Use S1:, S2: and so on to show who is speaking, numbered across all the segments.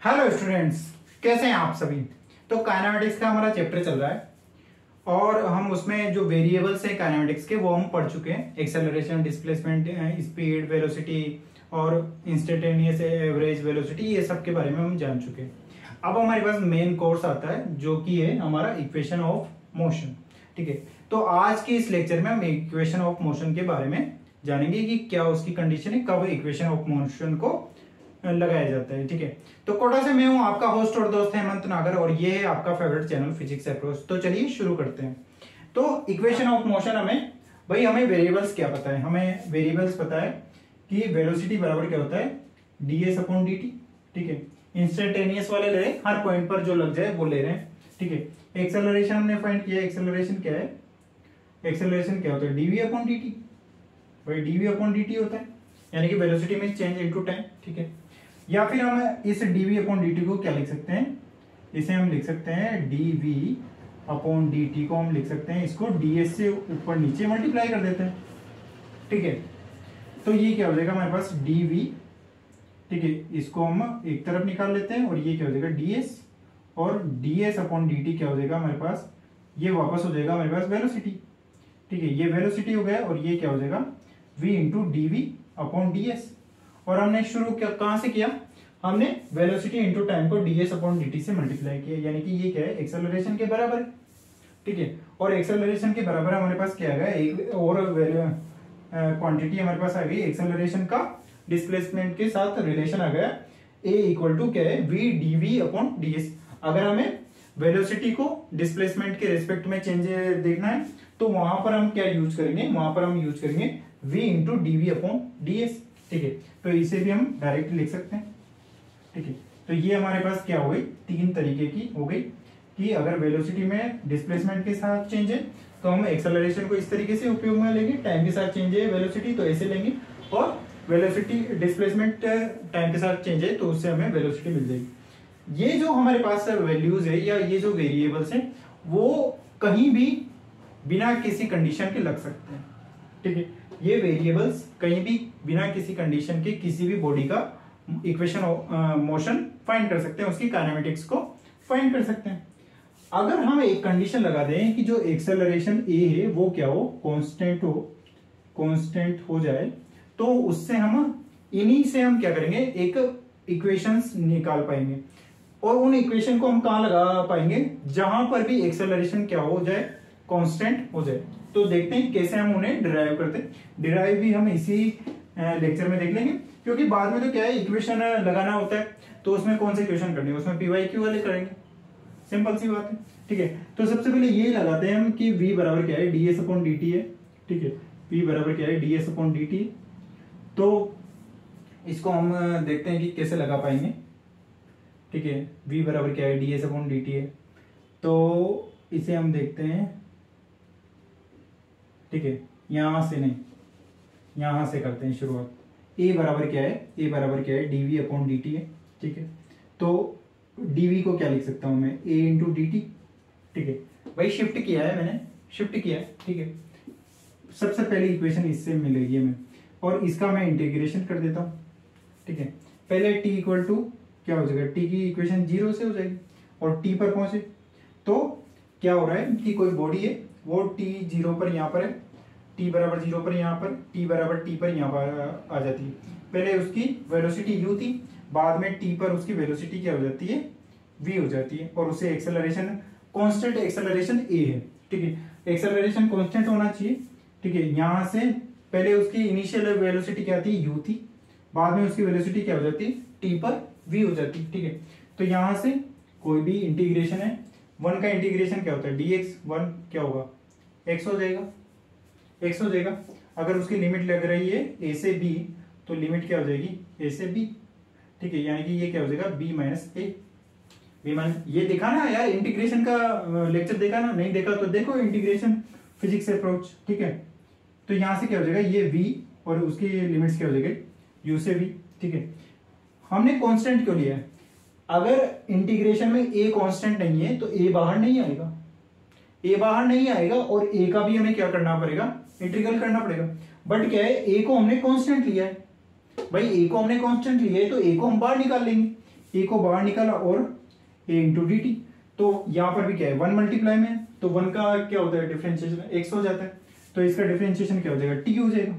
S1: Hello students, कैसे हैं आप सभी। तो काइनेमेटिक्स का हमारा चैप्टर चल रहा है और हम उसमें जो वेरिएबल्स हैं काइनेमेटिक्स के वो हम पढ़ चुके हैं। एक्सेलरेशन, डिस्प्लेसमेंट, स्पीड, वेलोसिटी और इंस्टेंटेनियस एवरेज वेलोसिटी, ये सब के बारे में हम जान चुके हैं। अब हमारे पास मेन कोर्स आता है जो कि है हमारा इक्वेशन ऑफ मोशन। ठीक है, तो आज के इस लेक्चर में हम इक्वेशन ऑफ मोशन के बारे में जानेंगे कि क्या उसकी कंडीशन है, कब इक्वेशन ऑफ मोशन को लगाया जाता है। ठीक है, तो कोटा से मैं हूं आपका होस्ट और दोस्त हेमंत नागर और ये है आपका फेवरेट चैनल फिजिक्स अप्रोच। तो चलिए शुरू करते हैं। तो इक्वेशन ऑफ मोशन हमें वेरिएबल्स क्या पता है। हमें वेरिएबल्स पता है कि वेलोसिटी बराबर क्या होता है, ds अपॉन dt। ठीक है, इंस्टेंटेनियस वाले ले रहे हैं, हर पॉइंट पर जो लग जाए वो ले रहे हैं। ठीक है, एक्सेलरेशन हमने फाइंड किया। एक्सेलरेशन क्या है, एक्सेलरेशन क्या होता है, dv अपॉन dt। भाई dv अपॉन dt होता है, यानी कि वेलोसिटी में चेंज इनटू टाइम। ठीक है, या फिर हम इस dv अपॉन dt को क्या लिख सकते हैं, इसे हम लिख सकते हैं dv अपॉन dt को हम लिख सकते हैं, इसको ds से ऊपर नीचे मल्टीप्लाई कर देते हैं। ठीक है, तो ये क्या हो जाएगा हमारे पास dv। ठीक है, इसको हम एक तरफ निकाल लेते हैं और ये क्या हो जाएगा ds, और ds अपॉन dt क्या हो जाएगा हमारे पास, ये वापस हो जाएगा हमारे पास वेलोसिटी। ठीक है, ये वेलोसिटी हो गया और ये क्या हो जाएगा v into dv upon ds। और हमने शुरू क्या कहां से किया, हमने वेलोसिटी इंटू टाइम को ds अपॉन dt से मल्टीप्लाई किया, यानी कि ये क्या है एक्सेलरेशन के बराबर है। ठीक है, और एक्सेलरेशन के बराबर हमारे पास क्या आ गया, एक और क्वांटिटी हमारे पास आ गई एक्सेलरेशन का डिस्प्लेसमेंट के साथ रिलेशन आ गया, a इक्वल टू क्या है v dv अपॉन ds। अगर हमें वेलोसिटी को डिस्प्लेसमेंट के रेस्पेक्ट में चेंज देखना है तो वहां पर हम क्या यूज करेंगे, वहां पर हम यूज करेंगे v into dv upon ds। ठीक है, तो इसे भी हम डायरेक्ट लिख सकते हैं। ठीक है, तो ये हमारे पास क्या हो गई, तीन तरीके की हो गई कि अगर वेलोसिटी में डिस्प्लेसमेंट के साथ चेंज है तो हम एक्सेलरेशन को इस तरीके से उपयोग में लेंगे, टाइम के साथ चेंज है वेलोसिटी तो ऐसे लेंगे, और वेलोसिटी डिस्प्लेसमेंट टाइम के साथ चेंज है तो उससे हमें वेलोसिटी मिल जाएगी। ये जो हमारे पास वैल्यूज है या ये जो वेरिएबल्स हैं वो कहीं भी बिना किसी कंडीशन के लग सकते हैं। ठीक है, ये वेरिएबल्स कहीं भी बिना किसी कंडीशन के किसी भी बॉडी का इक्वेशन मोशन फाइंड कर सकते हैं, उसकी काइनेमेटिक्स को फाइंड कर सकते हैं। अगर हम एक कंडीशन लगा दें कि जो एक्सेलरेशन a है वो क्या हो, कांस्टेंट हो जाए, तो उससे हम इन्हीं से हम क्या करेंगे, एक इक्वेशंस निकाल पाएंगे। और उन इक्वेशन को हम कहां लगा पाएंगे, जहां पर भी एक्सेलरेशन क्या हो जाए, कांस्टेंट हो जाए। तो देखते हैं कैसे हम उन्हें डिराइव करते हैं। डिराइव भी हम इसी लेक्चर में देख लेंगे, क्योंकि बाद में तो क्या है इक्वेशन लगाना होता है, तो उसमें कौन सी इक्वेशन करनी है, उसमें py वाले करेंगे, सिंपल सी बात है। ठीक है, तो सबसे पहले ये लगाते हैं हम कि v बराबर क्या है, ds अपॉन dt है। ठीक है, v बराबर क्या है, ds अपॉन dt। तो इसको हम देखते हैं कि कैसे लगा पाएंगे। ठीक है, v बराबर क्या है, ds अपॉन dt है, तो इसे हम देखते हैं। ठीक है, यहां से नहीं, यहां से करते हैं शुरुआत। a बराबर क्या है, a बराबर क्या है, dv अपॉन dt है। ठीक है, तो dv को क्या लिख सकता हूं मैं, a इंटू dt। ठीक है भाई, शिफ्ट किया है मैंने, शिफ्ट किया है। ठीक है, सबसे पहली इक्वेशन इससे मिलेगी हमें और इसका मैं इंटीग्रेशन कर देता हूं। ठीक है, पहले t इक्वल टू क्या हो जाएगा, t की इक्वेशन 0 से हो जाएगी और t पर पहुंचे तो क्या हो रहा है कि कोई बॉडी है वो t 0 पर यहाँ पर है, t बराबर 0 पर यहाँ पर, t बराबर t पर यहाँ पर आ जाती है। पहले उसकी वेलोसिटी u थी, बाद में t पर उसकी वेलोसिटी क्या हो जाती है, v हो जाती है, और उसे एक्सेलरेशन कांस्टेंट एक्सेलरेशन a है। ठीक है, एक्सेलरेशन कांस्टेंट होना चाहिए। ठीक है, यहाँ से पहले उसकी इनिशियल वेलोसिटी क्या थी, u थी, बाद में उसकी वेलोसिटी क्या हो जाती है, t पर v हो जाती है। ठीक है, तो यहाँ से कोई भी इंटीग्रेशन है, 1 का इंटीग्रेशन क्या होता है, dx 1 क्या होगा, x हो जाएगा, x हो जाएगा। अगर उसकी लिमिट लग रही है a से b तो लिमिट क्या हो जाएगी, a से b। ठीक है, यानी कि ये क्या हो जाएगा b माइनस a। ये देखा ना यार, इंटीग्रेशन का लेक्चर देखा ना, नहीं देखा तो देखो इंटीग्रेशन फिजिक्स अप्रोच। ठीक है, तो यहां से क्या हो जाएगा, ये v और उसकी लिमिट्स क्या हो जाएगी, u से v। ठीक है, हमने कांस्टेंट क्यों लिया है, अगर इंटीग्रेशन में a कांस्टेंट नहीं है तो a बाहर नहीं आएगा, a बाहर नहीं आएगा और a का भी हमें क्या करना पड़ेगा, इंटीग्रल करना पड़ेगा। बट क्या है, a को हमने कांस्टेंट लिया है, भाई a को हमने कांस्टेंट लिया है तो a को हम बाहर निकाल लेंगे, ए को बाहर निकाला और ए इंटू डी टी। तो यहाँ पर भी क्या है 1 मल्टीप्लाई में, तो 1 का क्या होता है डिफरेंशिएशन x हो जाता है, तो इसका डिफरेंशिएशन क्या हो जाएगा t हो जाएगा,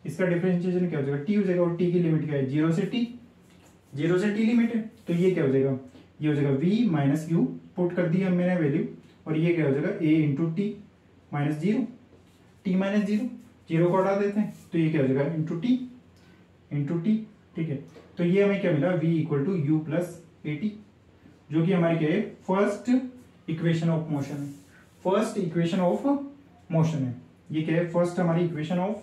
S1: इसका डिफरेंशिएशन क्या हो जाएगा t हो जाएगा, और t की लिमिट क्या है 0 से t, 0 से t लिमिट है, तो ये क्या हो जाएगा, ये हो जाएगा v माइनस यू, पुट कर दिया मैंने वैल्यू, और ये क्या हो जाएगा a into T minus zero, T minus zero, zero को हटा देते हैं तो ये क्या हो जाएगा इंटू टी, ठीक है। तो ये हमें क्या मिला v equal to you plus a t, जो कि हमारी क्या है फर्स्ट इक्वेशन ऑफ मोशन है, फर्स्ट इक्वेशन ऑफ मोशन है, ये क्या है फर्स्ट हमारी इक्वेशन ऑफ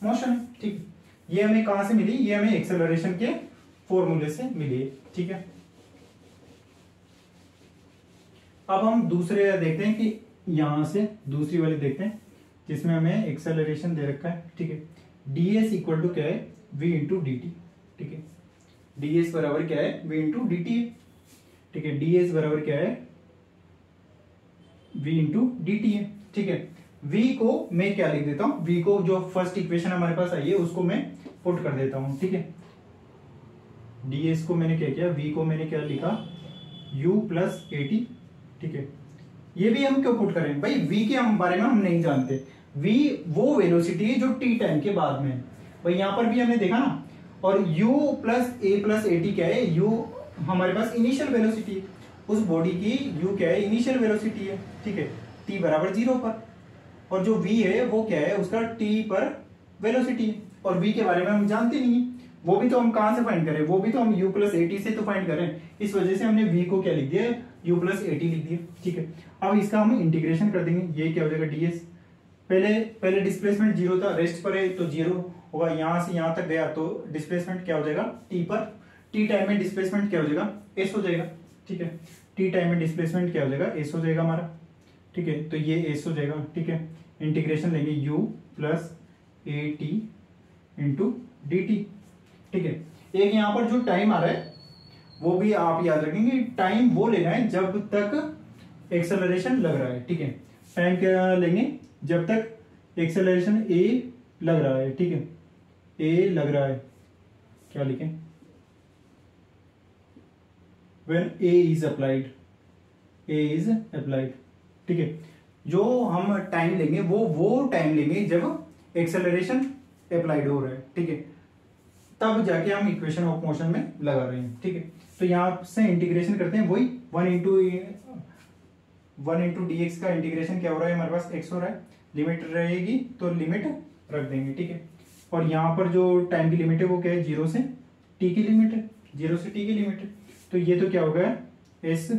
S1: मोशन है, ठीक। ये हमें कहां से मिली, ये हमें एक्सेलरेशन के फॉर्मूले से मिली है, ठीक है। अब हम दूसरे देखते हैं कि यहां से दूसरी वाली देखते हैं जिसमें हमें एक्सेलरेशन दे रखा है, ठीक है। ds इक्वल टू क्या है v इंटू डी टी, ठीक है। ds बराबर क्या है v इंटू डी टी, ठीक है। ds बराबर क्या है v इंटू डी टी है, ठीक है। v को मैं क्या लिख देता हूं, v को जो फर्स्ट इक्वेशन हमारे पास आई है उसको मैं पुट कर देता हूं, ठीक है। ds को मैंने क्या किया, v को मैंने क्या लिखा u प्लस ए टी, ठीक है। ये भी हम क्यों पुट करें भाई, v के हम बारे में हम नहीं जानते, v वो वेलोसिटी है जो t टाइम के बाद में है भाई, यहां पर भी हमने देखा ना। और u प्लस ए टी क्या है, u हमारे पास इनिशियल वेलोसिटी है, उस बॉडी की u क्या है इनिशियल वेलोसिटी है, ठीक है, t बराबर 0 पर, और जो v है वो क्या है उसका t पर वेलोसिटी है, और v के बारे में हम जानते नहीं है, वो भी तो हम कहां से फाइंड करें, वो भी तो हम u प्लस ए टी से तो फाइंड करें, इस वजह से हमने v को क्या लिख दिया u प्लस ए टी लिख दिया, ठीक है। अब इसका हम इंटीग्रेशन कर देंगे, ये क्या हो जाएगा ds, पहले डिस्प्लेसमेंट 0 था, रेस्ट पर है तो 0 होगा, यहां से यहां तक गया तो डिस्प्लेसमेंट क्या हो जाएगा t पर, t टाइम में डिस्प्लेसमेंट क्या हो जाएगा s हो जाएगा, ठीक है। t टाइम में डिस्प्लेसमेंट क्या हो जाएगा s हो जाएगा हमारा, ठीक है। तो ये s हो जाएगा, ठीक है। इंटीग्रेशन लेंगे u plus a T into D T, ठीक है। एक यहाँ पर जो टाइम आ रहा है वो भी आप याद रखेंगे, टाइम वो लेना है जब तक एक्सेलरेशन लग रहा है, ठीक है। टाइम क्या लेंगे, जब तक एक्सेलरेशन a लग रहा है, ठीक है, a लग रहा है, क्या लिखें, when a is applied, ठीक है। जो हम टाइम लेंगे वो टाइम लेंगे जब एक्सेलरेशन अप्लाइड हो रहा है, ठीक है, तब जाके हम इक्वेशन ऑफ मोशन में लगा रहे हैं, ठीक है। तो यहां से इंटीग्रेशन करते हैं, वही 1 इंटू डी एक्स का इंटीग्रेशन क्या हो रहा है हमारे पास x हो रहा है, लिमिट रहेगी तो लिमिट रख देंगे, ठीक है। और यहाँ पर जो टाइम की लिमिट है वो क्या है 0 से t की लिमिट है, 0 से t की लिमिट है, तो ये तो क्या हो गया s,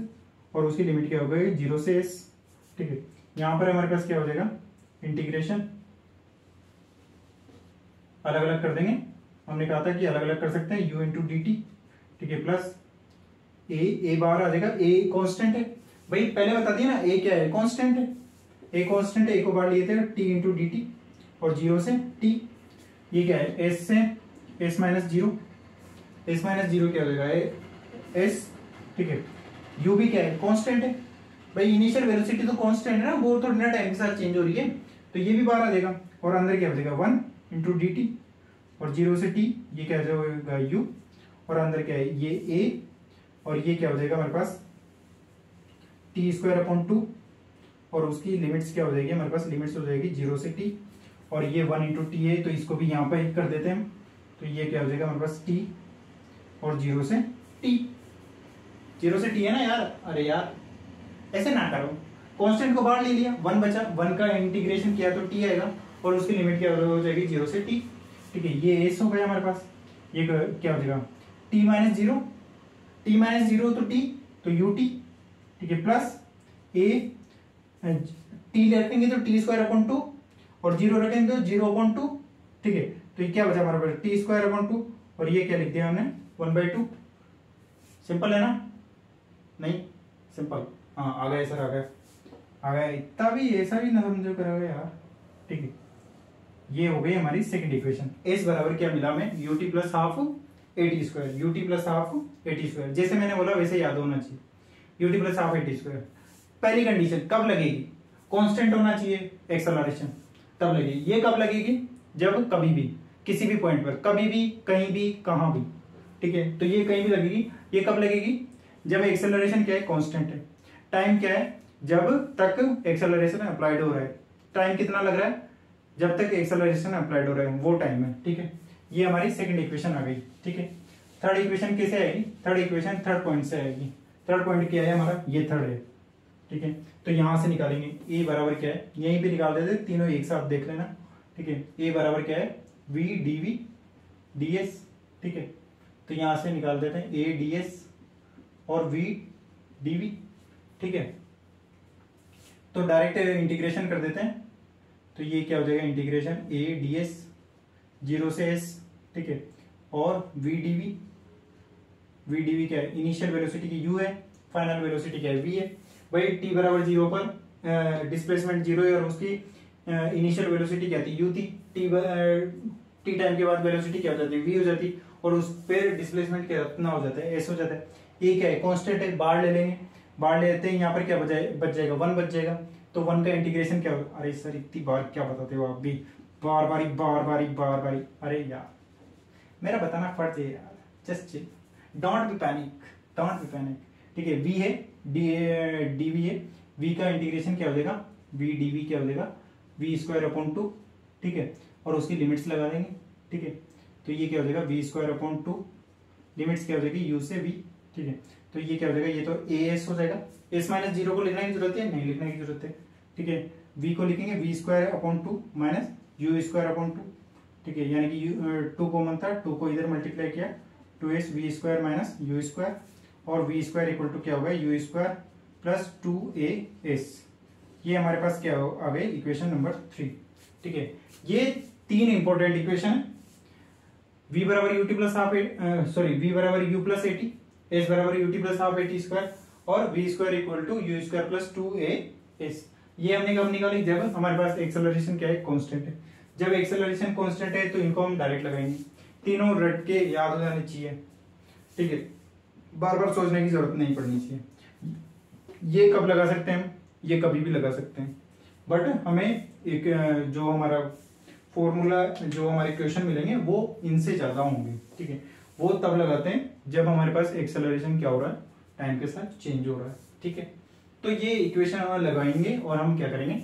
S1: और उसकी लिमिट क्या हो गई 0 से s, ठीक है। यहाँ पर हमारे पास क्या हो जाएगा इंटीग्रेशन अलग अलग कर देंगे, हमने कहा था कि अलग अलग कर सकते हैं, u इंटू डी टी, ठीक है, प्लस a बाहर आ जाएगा, a कांस्टेंट है भाई, पहले बता दिया ना a क्या है कांस्टेंट है, a कांस्टेंट है, a को बाहर लिए थे t इंटू डी टी, और 0 से t, ये क्या है s से s माइनस जीरो, क्या हो जाएगा s, ठीक है। u भी क्या है कांस्टेंट है भाई, इनिशियल वेलोसिटी तो कांस्टेंट है ना, वो तो ना टाइम के साथ चेंज हो रही है, तो ये भी बाहर आ जाएगा, और अंदर क्या हो जाएगा 1 इंटू डी टी, और 0 से t, ये क्या हो जाएगा u, और अंदर क्या है ये a, और ये क्या हो जाएगा हमारे पास टी स्क्वायर अपॉन 2, और उसकी लिमिट्स क्या हो जाएगी हमारे पास, लिमिट्स हो जाएगी 0 से t, और ये 1 इंटू टी है तो इसको भी यहाँ पर कर देते हैं हम, तो ये क्या हो जाएगा हमारे पास t, और 0 से t, 0 से t है ना यार, अरे यार ऐसे ना करो, कांस्टेंट को बाहर ले लिया, 1 बचा, 1 का इंटीग्रेशन किया तो t आएगा, और उसकी लिमिट क्या हो जाएगी 0 से t, ठीक है। ये s हो गया हमारे पास, ये क्या हो जाएगा t माइनस जीरो तो t, तो ut, ठीक है, प्लस a, t रखेंगे तो t स्क्वायर अपॉन 2, और 0 रखेंगे तो 0 अपॉन 2, ठीक है। तो ये क्या बचा हमारे पास t स्क्वायर अपॉन 2, और ये क्या लिख दिया हमने 1/2, सिंपल है ना, नहीं सिंपल, हाँ आ गया सर, आ गया, इतना भी ऐसा भी ना समझो करोगे यार, ठीक है। ये हो गई हमारी सेकंड इक्वेशन, s बराबर क्या मिला हमें ut plus half A T square, ut plus half A T square, जैसे मैंने बोला वैसे याद होना चाहिए, ut plus half A T square. पहली कंडीशन कब लगेगी, कांस्टेंट होना चाहिए एक्सेलरेशन, तब लगेगी। ये कब लगेगी, जब कभी भी किसी भी पॉइंट पर, कभी भी कहीं भी कहां भी ठीक है। तो ये कहीं भी लगेगी। ये कब लगेगी? जब एक्सेलरेशन क्या है, कांस्टेंट है। टाइम क्या है? जब तक एक्सेलरेशन अप्लाइड हो रहा है। टाइम कितना लग रहा है? जब तक एक्सेलरेशन अप्लाइड हो रहा है वो टाइम है, ठीक है। ये हमारी सेकंड इक्वेशन आ गई, ठीक है। थर्ड इक्वेशन कैसे आएगी? थर्ड इक्वेशन थर्ड पॉइंट से आएगी। थर्ड पॉइंट क्या है हमारा? ये थर्ड है, ठीक है। तो यहां से निकालेंगे ए बराबर क्या है, यहीं पे निकाल देते, तीनों एक साथ देख लेना, ठीक है। ए बराबर क्या है? वी डीवी डीएस, ठीक है। तो यहां से निकाल देते हैं ए डीएस और वी डीवी, ठीक है। तो डायरेक्ट इंटीग्रेशन कर देते हैं। तो ये क्या हो जाएगा? इंटीग्रेशन ए डीएस 0 से एस, ठीक है। और वी डीवी क्या है? इनिशियल वेलोसिटी की यू है, फाइनल वेलोसिटी क्या है? वी है। भाई टी बराबर 0 पर डिस्प्लेसमेंट 0 है और उसकी इनिशियल वेलोसिटी क्या थी? यू थी। टी टाइम के बाद वेलोसिटी क्या हो जाती है? वी हो जाती। और उस पर डिस्प्लेसमेंट कितना हो जाता है? एस हो जाता है। ये क्या है? कांस्टेंट है। बाहर ले लेंगे, बाहर ले लेते हैं, यहाँ पर क्या बच जाएगा? 1 बच जाएगा। तो 1 का इंटीग्रेशन क्या होगा? अरे सर इतनी बार क्या बताते हो आप भी, बार बारी। अरे यार मेरा बताना फर्ज है यार, just chill, don't be panic, ठीक है। वी है, डीवी है, वी का इंटीग्रेशन क्या हो जाएगा? वी डीवी क्या हो जाएगा? वी स्क्वायर अपॉन 2, ठीक है। और उसकी लिमिट्स लगा देंगे, ठीक है। तो ये क्या हो जाएगा? वी स्क्वायर अपॉन 2, लिमिट्स क्या हो जाएगी? यू से वी, ठीक है। तो ये क्या हो जाएगा? ये तो ए एस हो जाएगा। एस माइनस 0 को लिखने की जरूरत है? नहीं लिखने की जरूरत है, ठीक है। वी को लिखेंगे v square upon 2 minus u square upon 2, ठीक है। यानी कि 2 कॉमन था, 2 को इधर मल्टीप्लाई किया, 2s v square minus u square, और वी स्क्वायर इक्वल टू क्या होगा? U square plus 2as। ये हमारे पास क्या आ गई? इक्वेशन नंबर 3, ठीक है। ये 3 इंपॉर्टेंट इक्वेशन है। v बराबर यूटी प्लस हाफ v बराबर u प्लस एटी, s बराबर UT plus half eighty square, और v square equal to u square plus 2as। ये हमने कब निकाली? जब हमारे पास एक्सेलरेशन क्या है? कांस्टेंट है। जब एक्सेलरेशन कांस्टेंट है तो इनको हम डायरेक्ट लगाएंगे। तीनों रट के याद हो जाने चाहिए, ठीक है। बार बार सोचने की जरूरत नहीं पड़नी चाहिए। ये कब लगा सकते हैं हम? ये कभी भी लगा सकते हैं, बट हमें एक जो हमारा फॉर्मूला, जो हमारे क्वेश्चन मिलेंगे वो इनसे ज्यादा होंगे, ठीक है। वो तब लगाते हैं जब हमारे पास एक्सेलरेशन क्या हो रहा है? टाइम के साथ चेंज हो रहा है, ठीक है। तो ये इक्वेशन हम लगाएंगे और हम क्या करेंगे?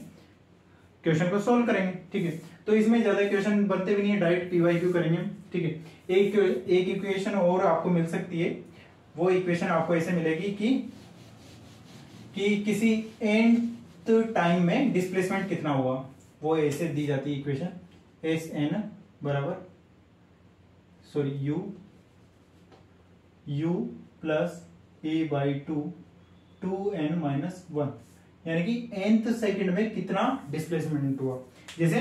S1: क्वेश्चन को सोल्व करेंगे, ठीक है। तो इसमें ज्यादा क्वेश्चन बनते भी नहीं है, डायरेक्ट पीवाईक्यू करेंगे, ठीक है। एक इक्वेशन और आपको मिल सकती है। वो इक्वेशन आपको ऐसे मिलेगी कि किसी nth टाइम में डिस्प्लेसमेंट कितना हुआ, वो ऐसे दी जाती है इक्वेशन। एस एन बराबर you plus A by 2n minus 1, यानी कि nth सेकंड में कितना डिस्प्लेसमेंट हुआ। जैसे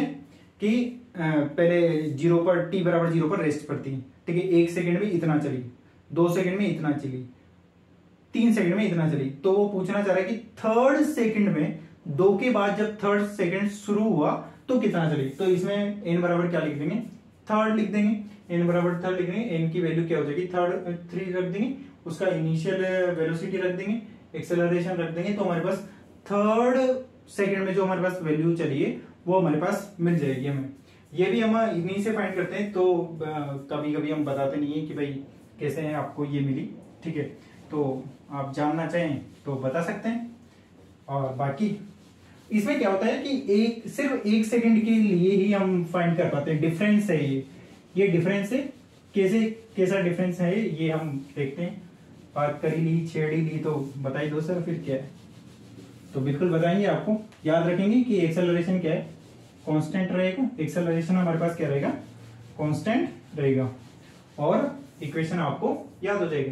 S1: कि पहले 0 पर, t बराबर 0 पर रेस्ट करती है, ठीक है। 1 सेकंड में इतना चली, 2 सेकंड में इतना चली, 3 सेकंड में इतना चली। तो वो पूछना चाह रहा है कि थर्ड सेकंड में, 2 के बाद जब थर्ड सेकंड शुरू हुआ तो कितना चली। तो इसमें n बराबर क्या लिख देंगे? थर्ड लिख देंगे। n बराबर थर्ड लिख देंगे। n की वैल्यू क्या हो जाएगी? 3 रख देंगे। उसका इनिशियल वेलोसिटी रख देंगे, एक्सेलरेशन रख देंगे। तो हमारे पास थर्ड सेकंड में जो हमारे पास वैल्यू चली है वो हमारे पास मिल जाएगी हमें। ये भी हम इन्हीं से फाइंड करते हैं। तो कभी कभी हम बताते नहीं है कि भाई कैसे है आपको ये मिली, ठीक है। तो आप जानना चाहें तो बता सकते हैं। और बाकी इसमें क्या होता है कि सिर्फ 1 सेकंड के लिए ही हम फाइंड कर पाते हैं। डिफरेंस है ये डिफरेंस है। कैसा डिफरेंस है ये हम देखते हैं। बात कर ही ली, छेड़ ही ली, तो बता ही दो सर फिर क्या है। तो बिल्कुल बताएंगे आपको। याद रखेंगे कि एक्सेलरेशन क्या है? कांस्टेंट रहेगा। एक्सेलरेशन हमारे पास क्या रहेगा? कांस्टेंट रहेगा। और इक्वेशन आपको याद हो जाएगी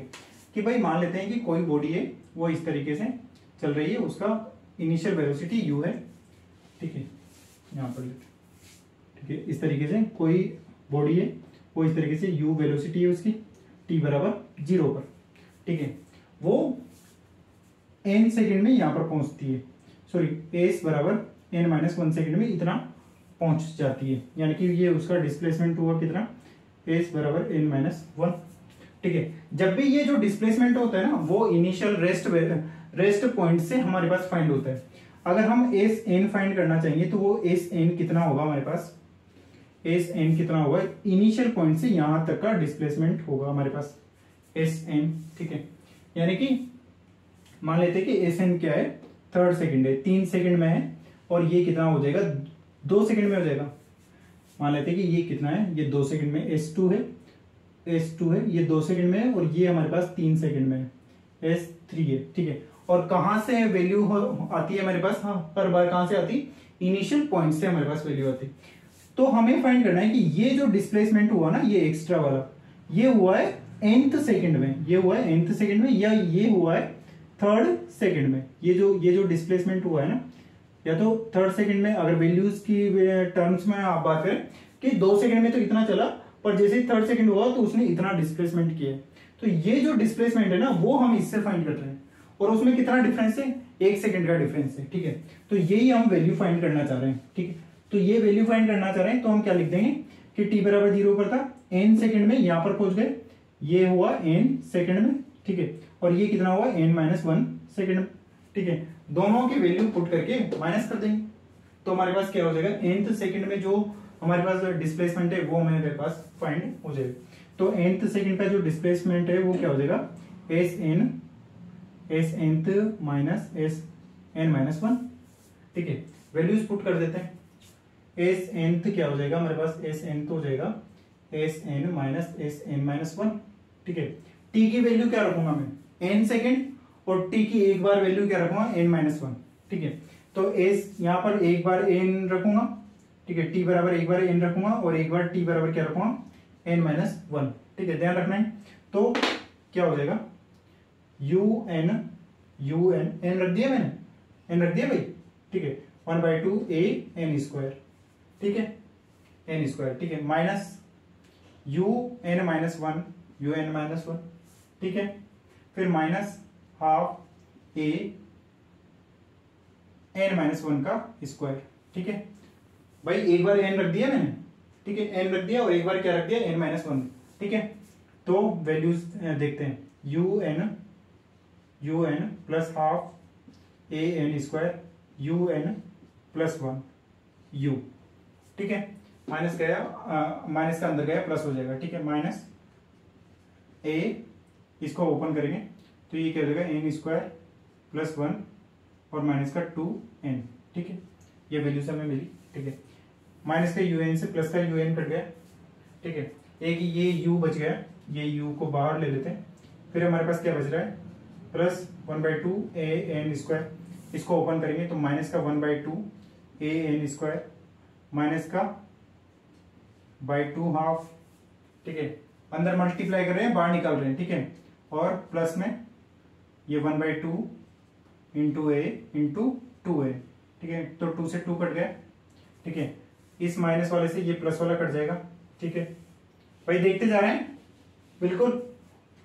S1: कि भाई मान लेते हैं कि कोई बॉडी है, वो इस तरीके से चल रही है, उसका इनिशियल वेलोसिटी u है, ठीक है। यहाँ पर ठीक है, इस तरीके से कोई बॉडी है, वो इस तरीके से u वेलोसिटी है उसकी, t बराबर 0 पर, ठीक है। वो n सेकंड में यहाँ पर पहुंचती है, सॉरी s बराबर n माइनस 1 सेकंड में इतना पहुंच जाती है। यानी कि ये उसका डिस्प्लेसमेंट हुआ कितना? s बराबर n माइनस 1, ठीक है। जब भी ये जो डिस्प्लेसमेंट होता है ना, वो इनिशियल रेस्ट पॉइंट से हमारे पास फाइंड होता है। अगर हम एस एन फाइंड करना चाहिए तो वो एस एन कितना होगा हमारे पास? एस एन कितना होगा? इनिशियल पॉइंट से यहां तक का डिस्प्लेसमेंट होगा हमारे पास, एस एन, ठीक है। यानी कि मान लेते हैं कि एस एन क्या है, थर्ड सेकंड है, 3 सेकंड में है, और ये कितना हो जाएगा, 2 सेकंड में हो जाएगा। मान लेते हैं कि ये कितना है, ये 2 सेकंड में S2 है, S2 है, ये 2 सेकंड में है, और ये हमारे पास 3 सेकंड में है, S3 है, ठीक है। और कहां से वैल्यू आती है हमारे पास, हाँ, हर बार कहां से आती, इनिशियल पॉइंट से हमारे पास वैल्यू आती। तो हमें फाइंड करना है कि ये जो डिस्प्लेसमेंट हुआ ना, ये एक्स्ट्रा वाला, ये हुआ है nth सेकंड में, ये हुआ है nth सेकंड में, या ये हुआ है थर्ड सेकंड में। ये जो डिस्प्लेसमेंट हुआ है ना, या तो थर्ड सेकंड में, अगर वैल्यूज की टर्म्स में आप बात करें कि 2 सेकंड में तो इतना चला, पर जैसे ही थर्ड सेकंड हुआ तो उसने इतना डिस्प्लेसमेंट किया। तो ये जो डिस्प्लेसमेंट है ना, वो हम इससे फाइंड कर रहे हैं, और उसमें कितना डिफरेंस है, 1 सेकंड का डिफरेंस है, ठीक है। तो यही हम वैल्यू फाइंड करना चाह रहे हैं, ठीक है। तो ये वैल्यू फाइंड करना चाह रहे हैं, तो हम क्या लिख देंगे कि t बराबर 0 पर था, n सेकंड में यहां पर पहुंच गए, ये हुआ n सेकंड में, ठीक है, और ये कितना हुआ n-1 सेकंड में, ठीक है। दोनों की वैल्यू पुट करके माइनस कर देंगे, तो हमारे पास क्या हो जाएगा, nth सेकंड में जो हमारे पास डिस्प्लेसमेंट है वो मेरे पास फाइंड हो जाएगा। तो nth सेकंड का जो डिस्प्लेसमेंट है वो क्या हो जाएगा, S nth minus S n-1, ठीक है। वैल्यूज पुट कर देते हैं। एस nth क्या हो जाएगा हमारे पास, एस nth हो जाएगा S n minus S n-1, ठीक है। t की वैल्यू क्या रखूंगा मैं, n सेकंड, और t की एक बार वैल्यू क्या रखूंगा, n-1, ठीक है। तो एस यहां पर एक बार n रखूंगा, ठीक है, t बराबर एक बार n रखूंगा, और एक बार t बराबर क्या रखूंगा, n-1, ठीक है, ध्यान रखना है। तो क्या हो जाएगा, un n रख दिया मैंने, n रख दिया भाई, ठीक है, 1/2 a n स्क्वायर, ठीक है, n स्क्वायर, ठीक है, माइनस un-1 un-1, ठीक है, फिर माइनस हाफ a n-1 का स्क्वायर, ठीक है भाई। एक बार n रख दिया मैंने, ठीक है, n रख दिया, और एक बार क्या रख दिया, n-1, ठीक है। तो वैल्यूज देखते हैं, un plus half a n square un plus 1 u, ठीक है, माइनस गया, माइनस का अंदर गया, प्लस हो जाएगा, ठीक है, माइनस a, इसको ओपन करेंगे तो ये क्या हो जाएगा, n स्क्वायर प्लस 1 और माइनस का 2n, ठीक है, ये वैल्यूज हमें मिली, ठीक है। माइनस का un से प्लस का un कट गया, ठीक है, एक ये u बच गया, ये u को बाहर ले लेते हैं, फिर हमारे पास क्या बच रहा है, प्लस 1/2 a n स्क्वायर, इसको ओपन करेंगे तो माइनस का 1/2 a n स्क्वायर, माइनस का बाई 2 हाफ, ठीक है, अंदर मल्टीप्लाई कर रहे हैं, बाहर निकाल रहे हैं, ठीक है, और प्लस में ये 1/2 इंटू a इंटू 2a, ठीक है, तो 2 से 2 कट गया, ठीक है, इस माइनस वाले से ये प्लस वाला कट जाएगा, ठीक है भाई, देखते जा रहे हैं बिल्कुल,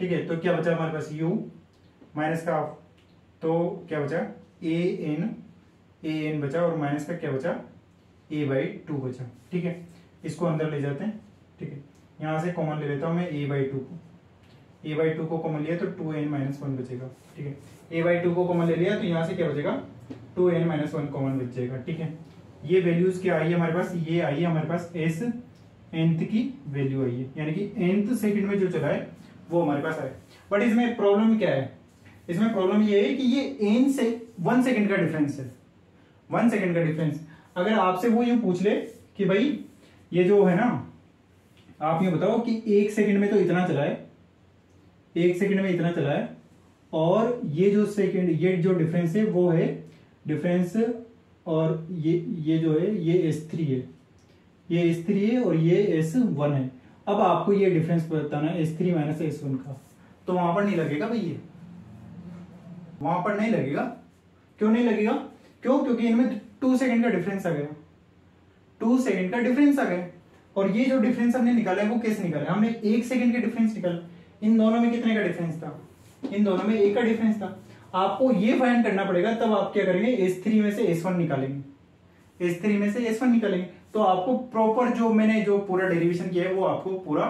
S1: ठीक है। तो क्या बचा हमारे पास, u माइनस का हाफ, तो क्या बचा, a n बचा, और माइनस का क्या बचा, a/2 बचा, ठीक है। इसको अंदर ले जाते हैं, ठीक है, यहां से कॉमन ले लेता हूं मैं a/2 को, a/2 को कॉमन लिया तो 2n-1 बचेगा, ठीक है, a/2 को कॉमन ले लिया तो यहां से क्या बचेगा, 2n-1 कॉमन बच जाएगा, ठीक है। ये वैल्यूज क्या आई है हमारे पास, ये आई है हमारे पास एस nth की वैल्यू आई है, यानी कि nth सेकंड में जो चला है वो हमारे पास आया। बट इसमें प्रॉब्लम क्या है, इसमें प्रॉब्लम ये है कि ये n से 1 सेकंड का डिफरेंस है, 1 सेकंड का डिफरेंस। अगर आपसे वो यूं पूछ ले कि भाई ये जो है ना, आप ये बताओ कि 1 सेकंड में तो इतना चला है, 1 सेकंड में इतना चला है, और ये जो सेकंड, ये जो डिफरेंस है वो है डिफरेंस, और ये जो है ये S3 है, ये S3 है, और ये S1 है। अब आपको ये डिफरेंस बताना है S3 माइनस S1 का, तो वहां पर नहीं लगेगा भाई, ये वहां पर नहीं लगेगा। क्यों नहीं लगेगा, क्यों, क्योंकि इनमें 2 सेकंड का डिफरेंस आ गया, 2 सेकंड का डिफरेंस आ गया, और ये जो डिफरेंस हमने निकाला है वो कैसे निकाला है, हमने 1 सेकंड का डिफरेंस निकाला। इन दोनों में कितने का डिफरेंस था, इन दोनों में 1 का डिफरेंस था। आपको ये फाइंड करना पड़ेगा, तब आप क्या करेंगे, S3 में से S1 निकालेंगे, S3 में से S1 निकालेंगे, तो आपको प्रॉपर जो मैंने जो पूरा डेरिवेशन किया है वो आपको पूरा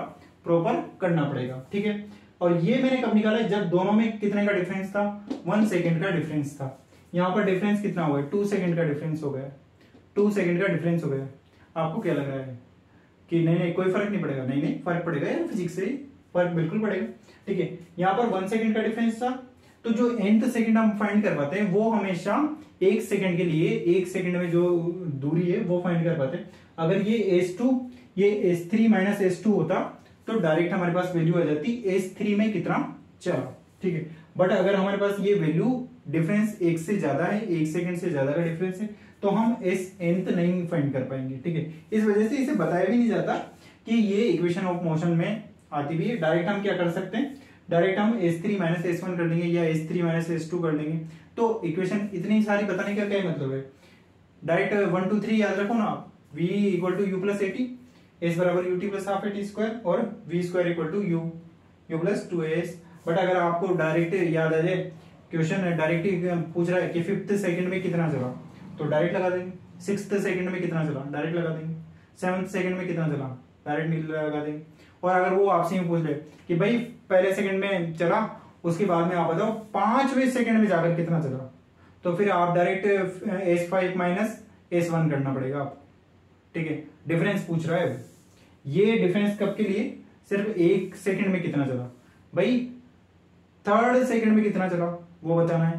S1: प्रॉपर करना पड़ेगा, ठीक है। और ये मैंने कब निकाला है, जब दोनों में कितने का डिफरेंस था, 1 सेकंड का डिफरेंस था। यहाँ पर डिफरेंस कितना हुआ है, 2 सेकंड का डिफरेंस हो गया, 2 सेकंड का डिफरेंस हो गया। आपको क्या लग रहा है कि नहीं कोई फर्क नहीं पड़ेगा, नहीं फर्क पड़ेगा यार, फिजिक्स से फर्क बिल्कुल पड़ेगा। ठीक है, यहाँ पर 1 सेकंड का डिफरेंस था, तो जो nth सेकंड हम फाइंड करवाते हैं वो हमेशा 1 सेकंड के लिए 1 सेकंड में जो दूरी है वो फाइंड कर पाते हैं। अगर ये S2 ये S3 माइनस S2 होता तो डायरेक्ट हमारे पास वैल्यू आ जाती S3 में कितना चला। ठीक है, बट अगर हमारे पास ये वैल्यू डिफरेंस 1 से ज्यादा है, 1 सेकंड से ज्यादा का डिफरेंस है, तो हम इस nth नहीं फाइंड कर पाएंगे। ठीक है, इस वजह से इसे बताया भी नहीं जाता कि ये इक्वेशन ऑफ मोशन में आती भी है। डायरेक्ट हम क्या कर सकते हैं, डायरेक्ट हम S3 माइनस S1 कर देंगे या S3 माइनस S2 कर देंगे। तो इक्वेशन इतनी सारी बताने का क्या मतलब है, डायरेक्ट 1 2 3 याद रखो ना आप। V equal to you plus AT, S बराबर UT plus half eighty square और we square equal to you plus 2as। But अगर आपको डायरेक्ट याद आ जाए, क्वेश्चन डायरेक्ट पूछ रहा है कि 5th सेकंड में कितना चला, तो डायरेक्ट लगा देंगे। 6th सेकंड में कितना चला, डायरेक्ट लगा देंगे। 7th सेकंड में कितना चला, डायरेक्ट नहीं लगा देंगे। और अगर वो आपसे पूछ ले कि भाई पहले सेकंड में चला, उसके बाद में आप बताओ 5वें सेकंड में जाकर कितना चला, तो फिर आप डायरेक्ट S5 माइनस S1 करना पड़ेगा आप। ठीक है, डिफरेंस पूछ रहा है। ये डिफरेंस कब के लिए, सिर्फ 1 सेकंड में कितना चला, भाई 3rd सेकंड में कितना चला वो बताना है।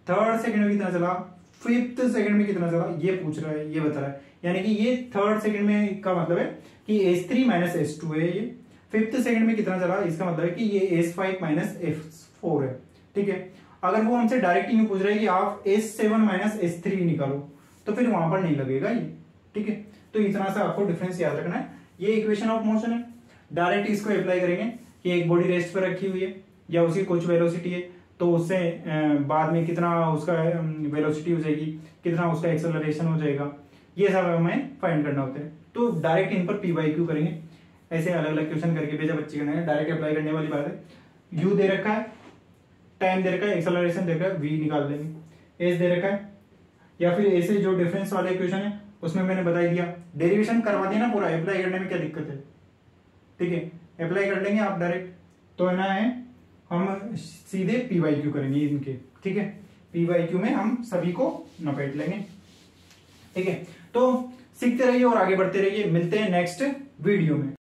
S1: 3rd सेकंड में कितना चला, 5th सेकंड में कितना चला ये पूछ रहा है, ये बता रहा है। यानी कि ये 3rd सेकंड में का मतलब है कि S3 माइनस S2 है। ये 5th सेकंड में कितना चला, इसका मतलब है कि ये S5 माइनस S4 है। ठीक है, अगर वो हमसे डायरेक्ट ही पूछ रहा है कि आप S7 माइनस S3 निकालो, तो फिर वहां पर नहीं लगेगा ये। ठीक है, तो इतना सा आपको डिफरेंस याद रखना है। ये इक्वेशन ऑफ मोशन है, डायरेक्ट इसको अप्लाई करेंगे कि एक बॉडी रेस्ट पर रखी हुई है या उसकी कुछ वेलोसिटी है, तो उससे बाद में कितना उसका वेलोसिटी हो जाएगी, कितना उसका एक्सेलरेशन हो जाएगा, ये सब हमें फाइंड करना होता है। तो डायरेक्ट इन पर P/Q करेंगे, ऐसे अलग अलग क्वेश्चन करके भेजा बच्चे करना है। डायरेक्ट अप्लाई करने वाली बात है। U दे रखा है, टाइम दे रखा है, एक्सेलरेशन दे रखा है, V निकाल देंगे। S दे रखा है, या फिर ऐसे जो डिफरेंस वाले क्वेश्चन है उसमें मैंने बता दिया, डेरिवेशन करवा दिया ना पूरा। अप्लाई करने में क्या दिक्कत है, ठीक है, अप्लाई कर लेंगे आप डायरेक्ट। तो ना है हम सीधे P/Q करेंगे इनके। ठीक है, P/Q में हम सभी को नपेट लेंगे। ठीक है, तो सीखते रहिए और आगे बढ़ते रहिए। मिलते हैं नेक्स्ट वीडियो में।